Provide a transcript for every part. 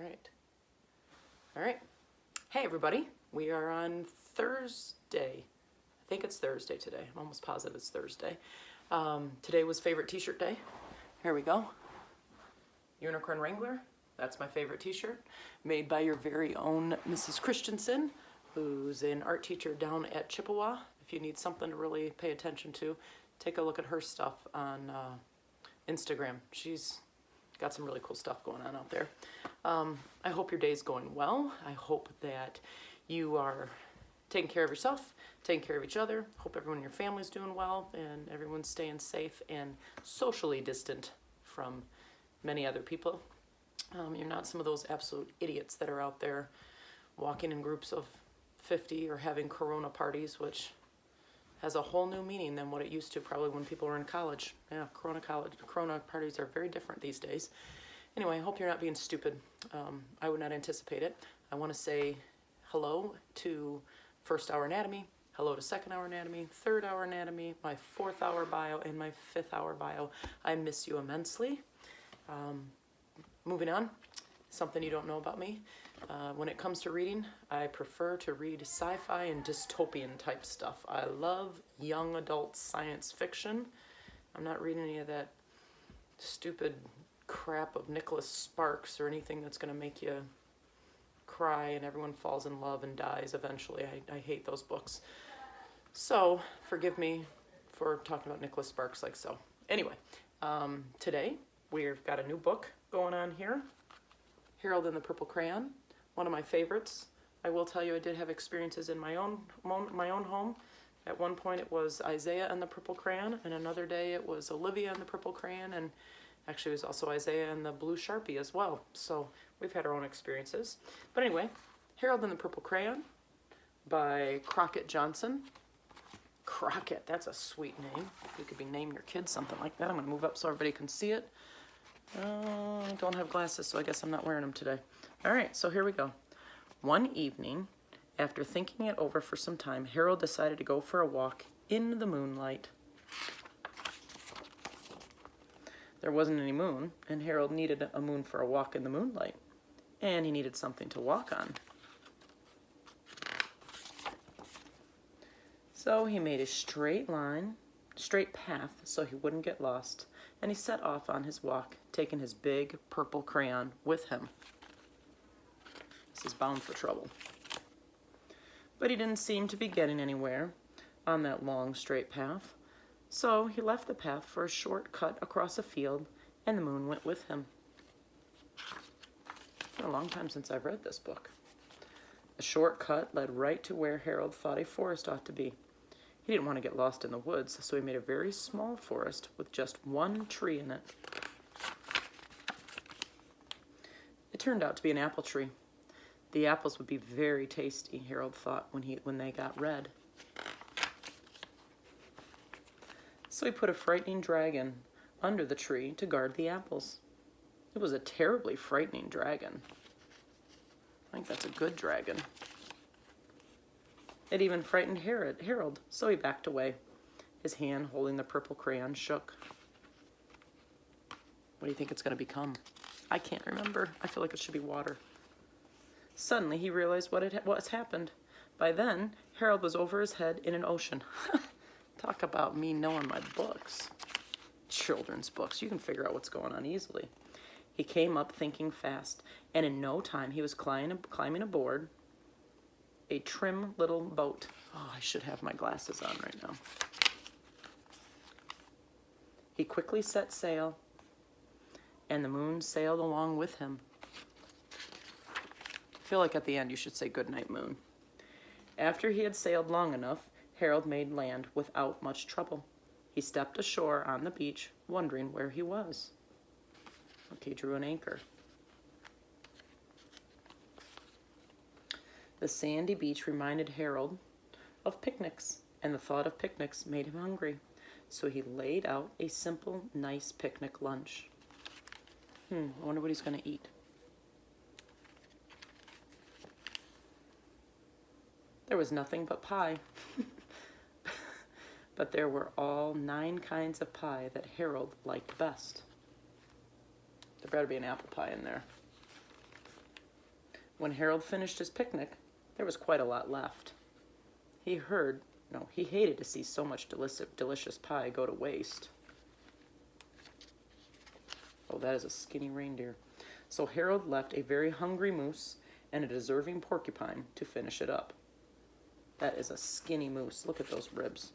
right. All right. Hey, everybody. We are on Thursday. I think it's Thursday today. I'm almost positive it's Thursday. Today was favorite t-shirt day. Here we go. Unicorn Wrangler. That's my favorite t-shirt. Made by your very own Mrs. Christensen, who's an art teacher down at Chippewa. If you need something to really pay attention to, take a look at her stuff on Instagram. She's got some really cool stuff going on out there. I hope your day's going well. I hope that you are taking care of yourself, taking care of each other. Hope everyone in your family's doing well and everyone's staying safe and socially distant from many other people. You're not some of those absolute idiots that are out there walking in groups of 50 or having Corona parties, which has a whole new meaning than what it used to probably when people were in college. Yeah, Corona parties are very different these days. Anyway, I hope you're not being stupid. I would not anticipate it. I want to say hello to first hour anatomy, hello to second hour anatomy, third hour anatomy, my fourth hour bio, and my fifth hour bio. I miss you immensely. Moving on, something you don't know about me. When it comes to reading, I prefer to read sci-fi and dystopian type stuff. I love young adult science fiction. I'm not reading any of that stupid crap of Nicholas Sparks or anything that's going to make you cry and everyone falls in love and dies eventually. I hate those books. So, forgive me for talking about Nicholas Sparks like so. Anyway, today we've got a new book going on here. Harold and the Purple Crayon, one of my favorites. I will tell you I did have experiences in my own home. At one point it was Isaiah and the Purple Crayon, and another day it was Olivia and the Purple Crayon, and actually it was also Isaiah and the Blue Sharpie as well. So we've had our own experiences. But anyway, Harold and the Purple Crayon by Crockett Johnson. Crockett, that's a sweet name. You could be naming your kid something like that. I'm going to move up so everybody can see it. I don't have glasses, so I guess I'm not wearing them today. All right, so here we go. One evening, after thinking it over for some time, Harold decided to go for a walk in the moonlight. There wasn't any moon, and Harold needed a moon for a walk in the moonlight. And he needed something to walk on. So he made a straight path so he wouldn't get lost, and he set off on his walk, taking his big purple crayon with him. This is bound for trouble. But he didn't seem to be getting anywhere on that long straight path, so he left the path for a short cut across a field, and the moon went with him. It's been a long time since I've read this book. A short cut led right to where Harold thought a forest ought to be. He didn't want to get lost in the woods, so he made a very small forest with just one tree in it. It turned out to be an apple tree. The apples would be very tasty, Harold thought when they got red. So he put a frightening dragon under the tree to guard the apples. It was a terribly frightening dragon. I think that's a good dragon. It even frightened Harold, so he backed away. His hand holding the purple crayon shook. What do you think it's going to become? I can't remember. I feel like it should be water. Suddenly he realized what's happened. By then, Harold was over his head in an ocean. Talk about me knowing my books. Children's books. You can figure out what's going on easily. He came up thinking fast, and in no time he was climbing aboard a trim little boat. Oh, I should have my glasses on right now. He quickly set sail, and the moon sailed along with him. I feel like at the end you should say goodnight, moon. After he had sailed long enough, Harold made land without much trouble. He stepped ashore on the beach, wondering where he was. Okay, he drew an anchor. The sandy beach reminded Harold of picnics, and the thought of picnics made him hungry. So he laid out a simple, nice picnic lunch. I wonder what he's going to eat. There was nothing but pie. But there were all 9 kinds of pie that Harold liked best. There better be an apple pie in there. When Harold finished his picnic, there was quite a lot left. He hated to see so much delicious pie go to waste. Oh, that is a skinny reindeer. So Harold left a very hungry moose and a deserving porcupine to finish it up. That is a skinny moose. Look at those ribs.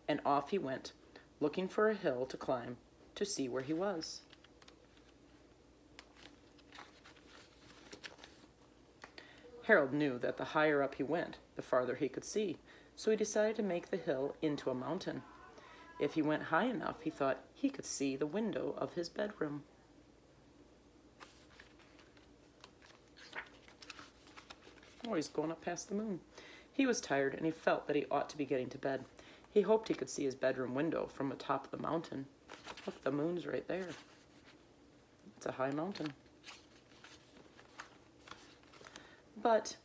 And off he went, looking for a hill to climb to see where he was. Harold knew that the higher up he went, the farther he could see, so he decided to make the hill into a mountain. If he went high enough, he thought he could see the window of his bedroom. Oh, he's going up past the moon. He was tired, and he felt that he ought to be getting to bed. He hoped he could see his bedroom window from the top of the mountain. Look, the moon's right there. It's a high mountain. But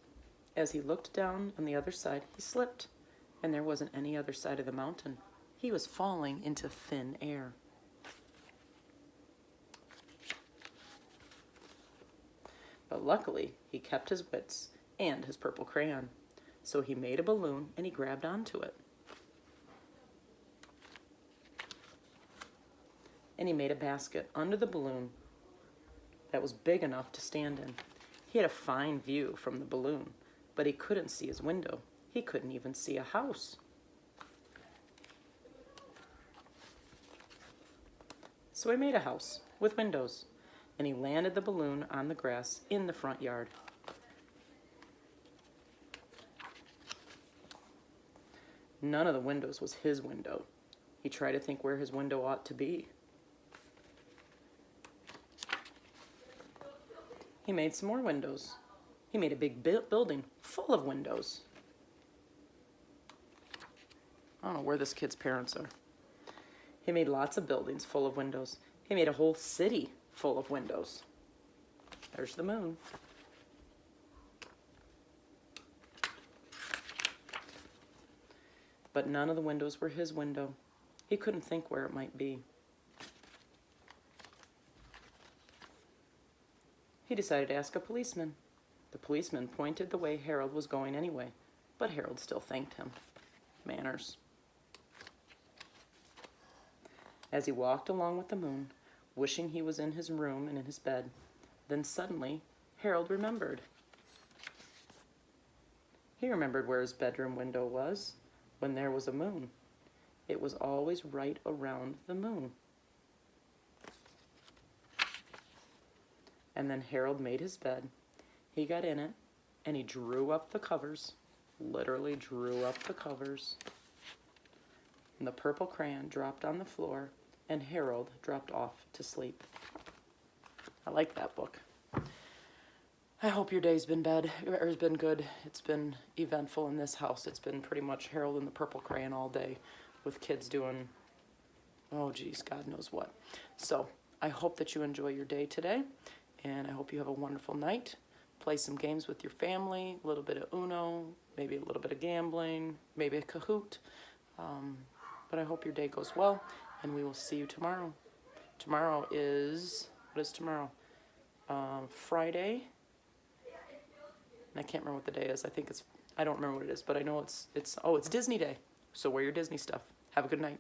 as he looked down on the other side, he slipped, and there wasn't any other side of the mountain. He was falling into thin air. But luckily, he kept his wits and his purple crayon. So he made a balloon and he grabbed onto it. And he made a basket under the balloon that was big enough to stand in. He had a fine view from the balloon, but he couldn't see his window. He couldn't even see a house. So he made a house with windows, and he landed the balloon on the grass in the front yard. None of the windows was his window. He tried to think where his window ought to be. He made some more windows. He made a big building full of windows. I don't know where this kid's parents are. He made lots of buildings full of windows. He made a whole city full of windows. There's the moon. But none of the windows were his window. He couldn't think where it might be. He decided to ask a policeman. The policeman pointed the way Harold was going anyway, but Harold still thanked him. Manners. As he walked along with the moon, wishing he was in his room and in his bed, then suddenly Harold remembered. He remembered where his bedroom window was when there was a moon. It was always right around the moon. And then Harold made his bed. He got in it, and he drew up the covers, literally drew up the covers. And the purple crayon dropped on the floor, and Harold dropped off to sleep. I like that book. I hope your day's been good. It's been eventful in this house. It's been pretty much Harold and the purple crayon all day with kids doing, oh geez, God knows what. So I hope that you enjoy your day today, and I hope you have a wonderful night. Play some games with your family, a little bit of Uno, maybe a little bit of gambling, maybe a Kahoot. But I hope your day goes well, and we will see you tomorrow. Tomorrow is, what is tomorrow? Friday. And I can't remember what the day is. I don't remember what it is, but I know it's Disney Day. So wear your Disney stuff. Have a good night.